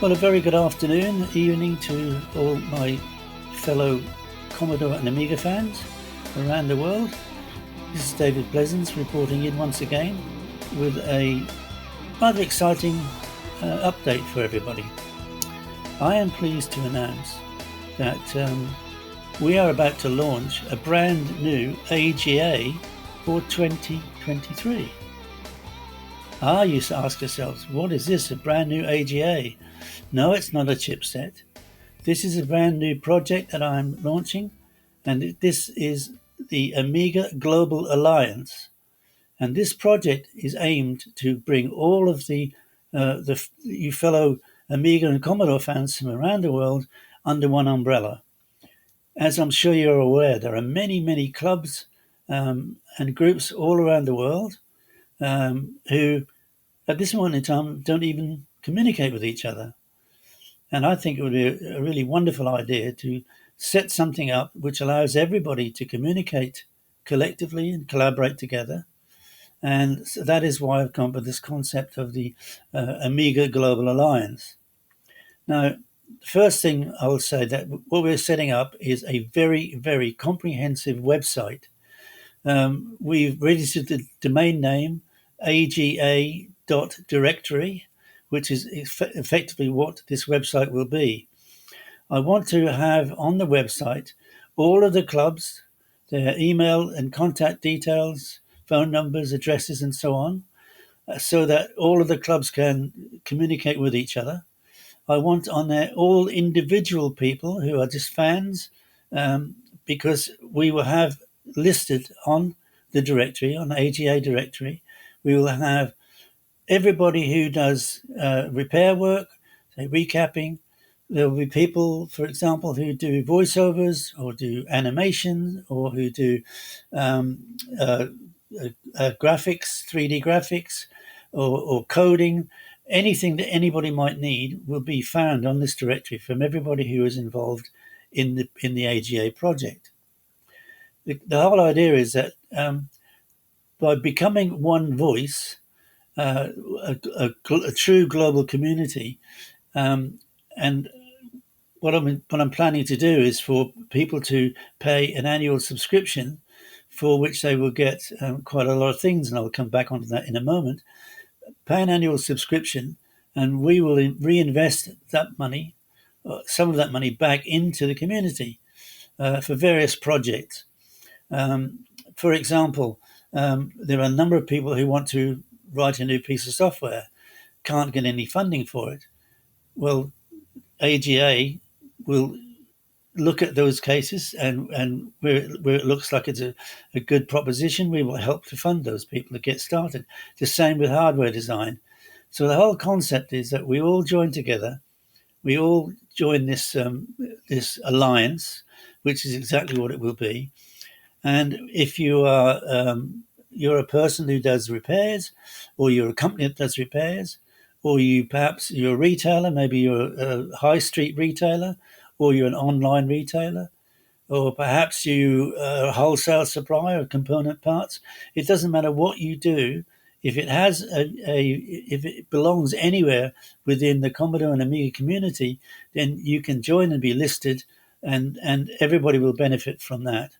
Well, a very good afternoon, evening to all my fellow Commodore and Amiga fans around the world. This is David Pleasance reporting in once again with a rather exciting update for everybody. I am pleased to announce that we are about to launch a brand new AGA for 2023. You ask yourselves, what is this, a brand new AGA? No, it's not a chipset. This is a brand new project that I'm launching, and this is the Amiga Global Alliance. And this project is aimed to bring all of you fellow Amiga and Commodore fans from around the world under one umbrella. As I'm sure you're aware, there are many, many clubs and groups all around the world who, at this moment in time, don't even communicate with each other. And I think it would be a really wonderful idea to set something up which allows everybody to communicate collectively and collaborate together. And so that is why I've come up with this concept of the Amiga Global Alliance. Now, the first thing I will say that what we're setting up is a very, very comprehensive website. We've registered the domain name aga.directory, which is effectively what this website will be. I want to have on the website all of the clubs, their email and contact details, phone numbers, addresses, and so on, so that all of the clubs can communicate with each other. I want on there all individual people who are just fans, because we will have listed on the directory, on the AGA directory, we will have everybody who does repair work, say recapping. There will be people, for example, who do voiceovers or do animation or who do graphics, 3D graphics, or coding. Anything that anybody might need will be found on this directory from everybody who is involved in the AGA project. The whole idea is that by becoming one voice, a true global community, and what I'm planning to do is for people to pay an annual subscription, for which they will get quite a lot of things, and I'll come back onto that in a moment. Pay an annual subscription, and we will reinvest that money, some of that money, back into the community for various projects. For example, there are a number of people who want to write a new piece of software, can't get any funding for it. Well, AGA will look at those cases, and where it looks like it's a good proposition, we will help to fund those people to get started. The same with hardware design. So the whole concept is that we all join together, we all join this alliance, which is exactly what it will be. And if you are you're a person who does repairs, or you're a company that does repairs, or you're a retailer, maybe you're a high street retailer, or you're an online retailer, or perhaps you are a wholesale supplier of component parts. It doesn't matter what you do. If it has if it belongs anywhere within the Commodore and Amiga community, then you can join and be listed, and everybody will benefit from that.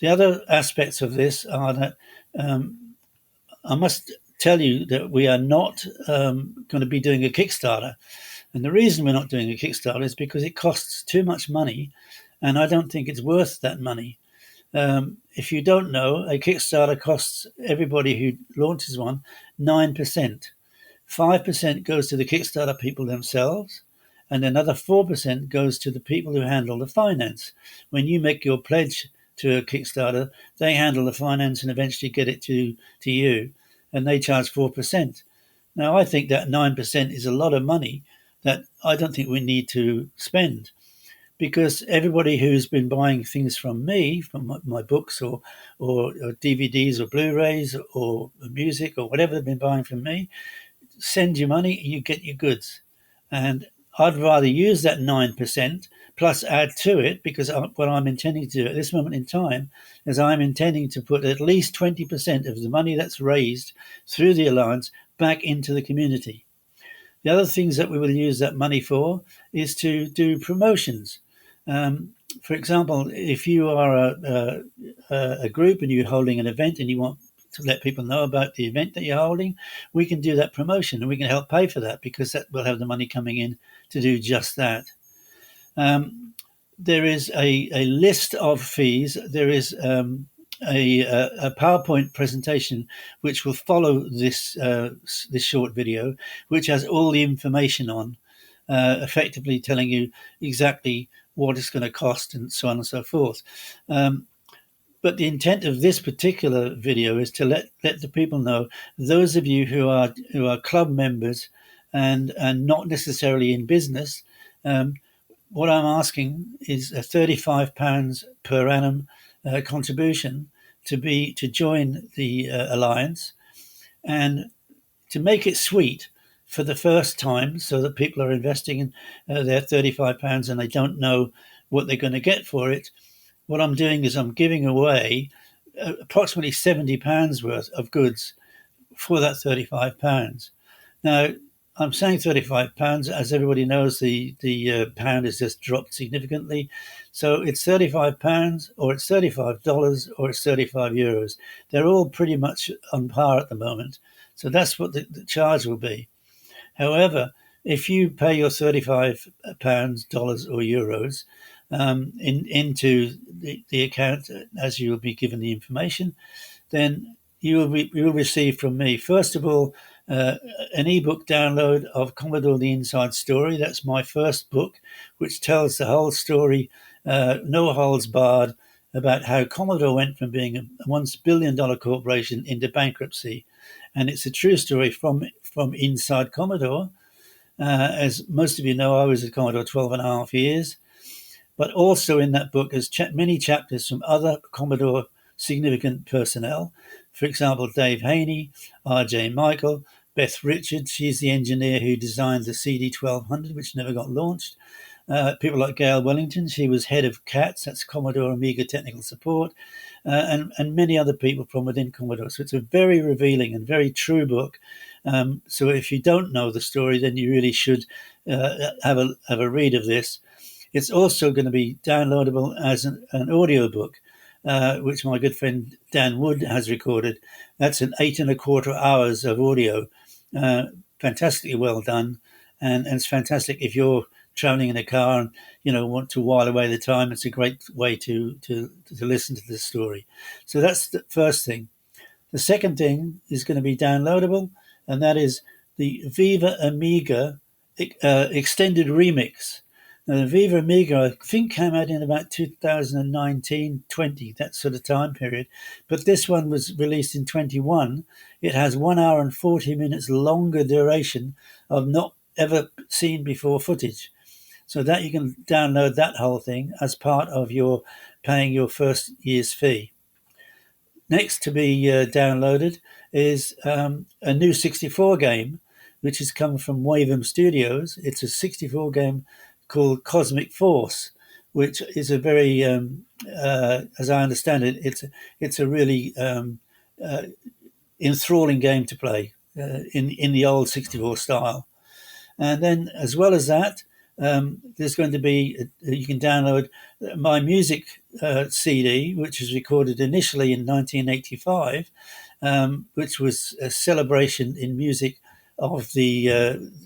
The other aspects of this are that I must tell you that we are not going to be doing a Kickstarter. And the reason we're not doing a Kickstarter is because it costs too much money, and I don't think it's worth that money. If you don't know, a Kickstarter costs everybody who launches one 9%. 5% goes to the Kickstarter people themselves, and another 4% goes to the people who handle the finance. When you make your pledge to a Kickstarter, they handle the finance and eventually get it to you, and they charge 4%. Now, I think that 9% is a lot of money that I don't think we need to spend, because everybody who's been buying things from me, from my books or DVDs or Blu-rays or music or whatever they've been buying from me, send you money, you get your goods. And I'd rather use that 9% plus add to it, because what I'm intending to do at this moment in time is I'm intending to put at least 20% of the money that's raised through the Alliance back into the community. The other things that we will use that money for is to do promotions. For example, if you are a group and you're holding an event and you want to let people know about the event that you're holding, we can do that promotion and we can help pay for that because that will have the money coming in to do just that. There is a list of fees. There is a PowerPoint presentation which will follow this short video, which has all the information on, effectively telling you exactly what it's going to cost and so on and so forth. But the intent of this particular video is to let the people know, those of you who are club members and not necessarily in business, what I'm asking is a £35 per annum contribution to join the alliance, and to make it sweet for the first time, so that people are investing in their £35 and they don't know what they're going to get for it. What I'm doing is I'm giving away approximately £70 worth of goods for that £35. Now, I'm saying £35. As everybody knows, the pound has just dropped significantly. So it's £35, or it's $35, or it's €35. They're all pretty much on par at the moment. So that's what the charge will be. However, if you pay your £35, dollars, or euros into the account as you will be given the information, then you will receive from me, first of all, an ebook download of Commodore The Inside Story. That's my first book, which tells the whole story, no holds barred, about how Commodore went from being a once $1 billion corporation into bankruptcy. And it's a true story from inside Commodore. As most of you know, I was at Commodore 12 and a half years. But also in that book is many chapters from other Commodore significant personnel. For example, Dave Haney, R.J. Michael, Beth Richards. She's the engineer who designed the CD1200, which never got launched. People like Gail Wellington. She was head of CATS, that's Commodore Amiga Technical Support, and many other people from within Commodore. So it's a very revealing and very true book. So if you don't know the story, then you really should have a read of this. It's also going to be downloadable as an audio book, which my good friend Dan Wood has recorded. That's an 8.25 hours of audio, fantastically well done, and it's fantastic if you're traveling in a car and want to while away the time. It's a great way to listen to this story. So that's the first thing. The second thing is going to be downloadable, and that is the Viva Amiga extended remix. Now, the Viva Amiga, I think, came out in about 2019-20, that sort of time period. But this one was released in 21. It has 1 hour and 40 minutes longer duration of not ever seen before footage. So that you can download that whole thing as part of your paying your first year's fee. Next to be downloaded is a new 64 game, which has come from Wavem Studios. It's a 64 game called Cosmic Force, which is a very, as I understand it, it's a really enthralling game to play in the old 64 style. And then, as well as that, there's going to be, you can download my music CD, which was recorded initially in 1985, which was a celebration in music of the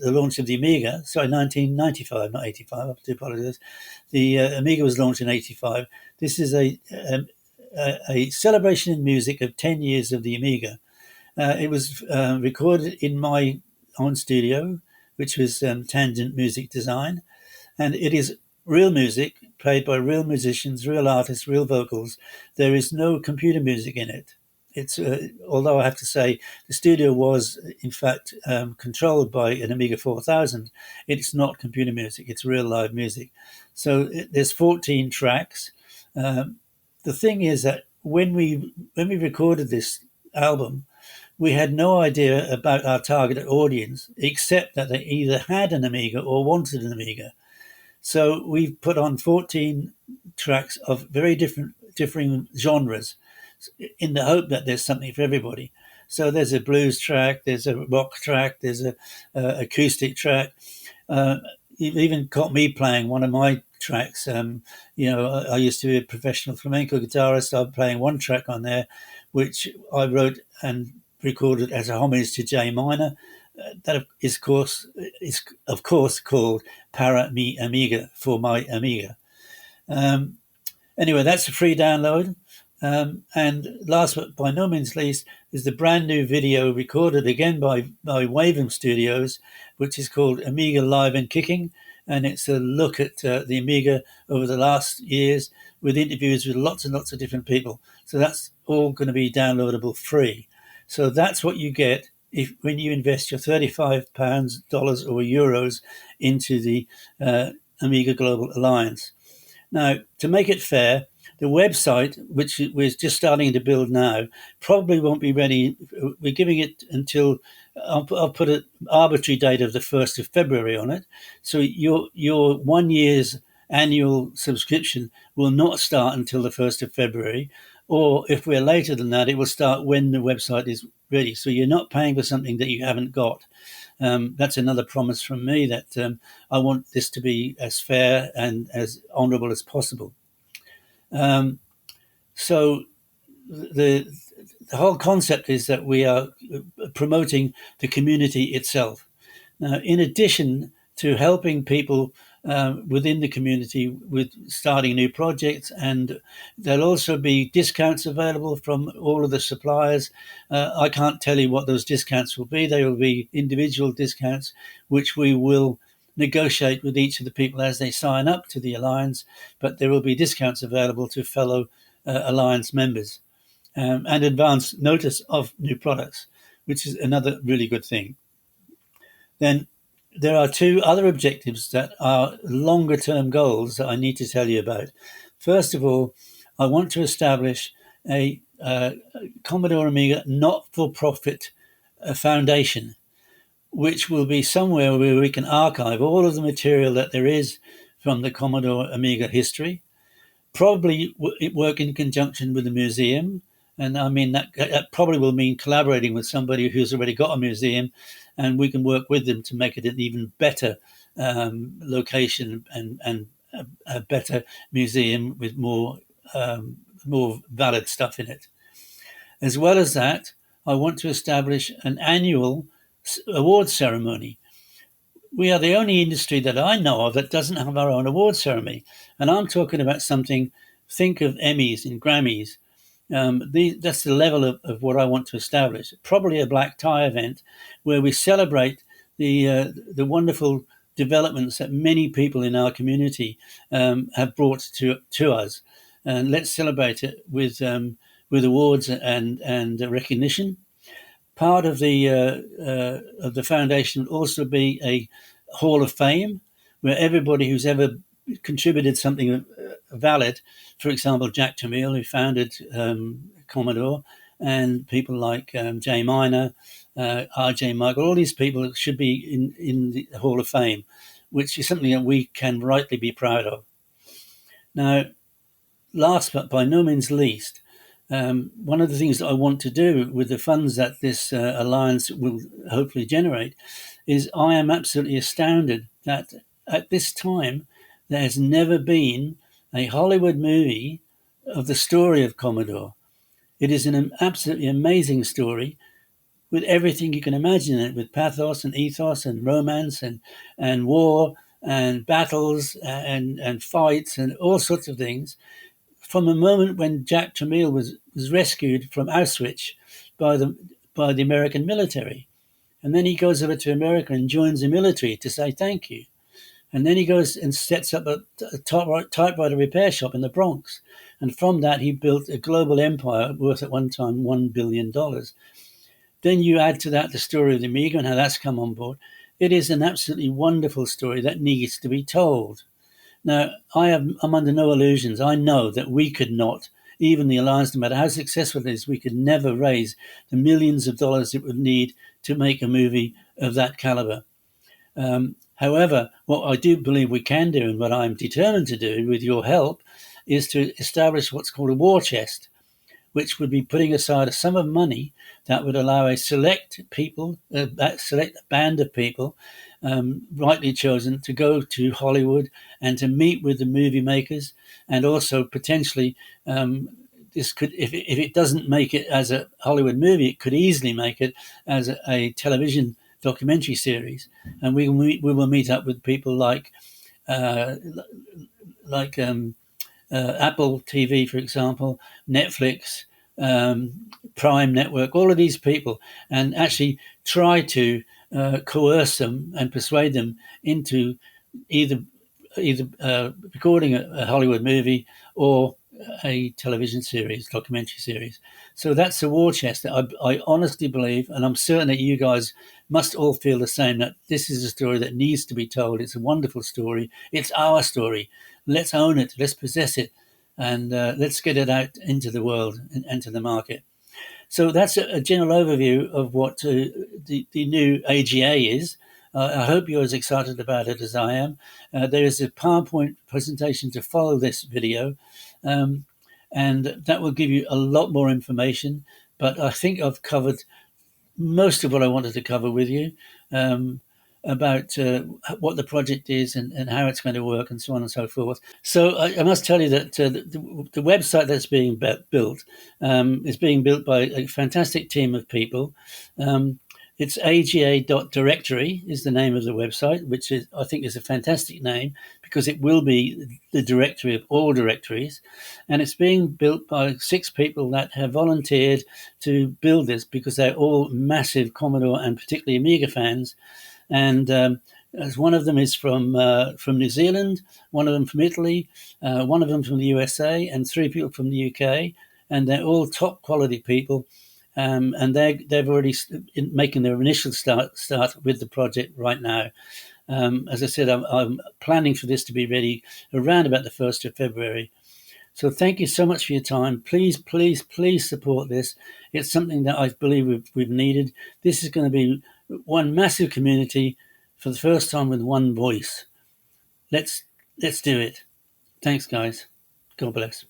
launch of the Amiga. Sorry, 1995, not 85. I have to apologize. The Amiga was launched in 85. This is a celebration in music of 10 years of the Amiga. It was recorded in my own studio, which was Tangent Music Design, and it is real music played by real musicians, real artists, real vocals. There is no computer music in it. It's although I have to say the studio was in fact controlled by an Amiga 4000. It's not computer music; it's real live music. So there's 14 tracks. The thing is that when we recorded this album, we had no idea about our target audience, except that they either had an Amiga or wanted an Amiga. So we've put on 14 tracks of very differing genres, in the hope that there's something for everybody. So there's a blues track, there's a rock track, there's a acoustic track. Uh, you've even caught me playing one of my tracks. I used to be a professional flamenco guitarist. I'm playing one track on there, which I wrote and recorded as a homage to J minor. That is of course called Para Mi Amiga, for my Amiga. Um, Anyway, that's a free download. And last but by no means least is the brand new video recorded again by Wavem Studios, which is called Amiga Live and Kicking. And it's a look at the Amiga over the last years with interviews with lots and lots of different people. So that's all going to be downloadable free. So that's what you get when you invest your £35, dollars, or euros into the Amiga Global Alliance. Now, to make it fair, the website, which we're just starting to build now, probably won't be ready. We're giving it until I'll put an arbitrary date of the 1st of February on it. So your 1 year's annual subscription will not start until the 1st of February. Or if we're later than that, it will start when the website is ready. So you're not paying for something that you haven't got. That's another promise from me that I want this to be as fair and as honourable as possible. So the whole concept is that we are promoting the community itself. Now, in addition to helping people within the community with starting new projects, and there'll also be discounts available from all of the suppliers. I can't tell you what those discounts will be. They will be individual discounts, which we will negotiate with each of the people as they sign up to the Alliance, but there will be discounts available to fellow Alliance members, and advance notice of new products, which is another really good thing. Then there are two other objectives that are longer term goals that I need to tell you about. First of all, I want to establish a Commodore Amiga not-for-profit foundation, which will be somewhere where we can archive all of the material that there is from the Commodore Amiga history. Probably work in conjunction with the museum. And I mean, that probably will mean collaborating with somebody who's already got a museum, and we can work with them to make it an even better location and a better museum with more valid stuff in it. As well as that, I want to establish an annual awards ceremony. We are the only industry that I know of that doesn't have our own award ceremony. And I'm talking about something, think of Emmys and Grammys. That's the level of what I want to establish. Probably a black tie event where we celebrate the wonderful developments that many people in our community have brought to us. And let's celebrate it with awards and recognition. Part of the foundation will also be a Hall of Fame, where everybody who's ever contributed something valid, for example, Jack Jamil, who founded Commodore, and people like J Minor, R.J. Michael, all these people should be in the Hall of Fame, which is something that we can rightly be proud of. Now, last but by no means least, one of the things that I want to do with the funds that this alliance will hopefully generate is I am absolutely astounded that at this time there has never been a Hollywood movie of the story of Commodore. It is an absolutely amazing story with everything you can imagine in it, with pathos and ethos and romance and war and battles and fights and all sorts of things. From the moment when Jack Tramiel was rescued from Auschwitz by the American military. And then he goes over to America and joins the military to say thank you. And then he goes and sets up a typewriter repair shop in the Bronx. And from that, he built a global empire worth at one time $1 billion. Then you add to that the story of the Amiga and how that's come on board. It is an absolutely wonderful story that needs to be told. Now, I'm under no illusions. I know that we could not, even the Alliance, no matter how successful it is, we could never raise the millions of dollars it would need to make a movie of that caliber. However, what I do believe we can do, and what I'm determined to do with your help, is to establish what's called a war chest, which would be putting aside a sum of money that would allow a select people, that select band of people, rightly chosen, to go to Hollywood and to meet with the movie makers, and also potentially this could, if it doesn't make it as a Hollywood movie, it could easily make it as a television documentary series, and we will meet up with people uh, like Apple TV, for example, Netflix, Prime Network, all of these people, and actually try to coerce them and persuade them into either recording a Hollywood movie or a television series, documentary series. So that's the war chest that I honestly believe, and I'm certain that you guys must all feel the same, that this is a story that needs to be told. It's a wonderful story. It's our story. Let's own it. Let's possess it. And let's get it out into the world and to the market. So that's a general overview of what the new AGA is. I hope you're as excited about it as I am. There is a PowerPoint presentation to follow this video, um, and that will give you a lot more information. But I think I've covered most of what I wanted to cover with you, um, about what the project is and how it's going to work and so on and so forth. So I must tell you that the website that's being built is being built by a fantastic team of people. It's aga.directory is the name of the website, which is, I think, is a fantastic name because it will be the directory of all directories. And it's being built by 6 people that have volunteered to build this because they're all massive Commodore and particularly Amiga fans. And as one of them is from New Zealand, one of them from Italy, one of them from the USA, and 3 people from the UK. And they're all top quality people. And they've already making their initial start with the project right now. As I said, I'm planning for this to be ready around about the 1st of February. So thank you so much for your time. Please, please, please support this. It's something that I believe we've needed. This is going to be one massive community for the first time with one voice. Let's do it. Thanks, guys. God bless.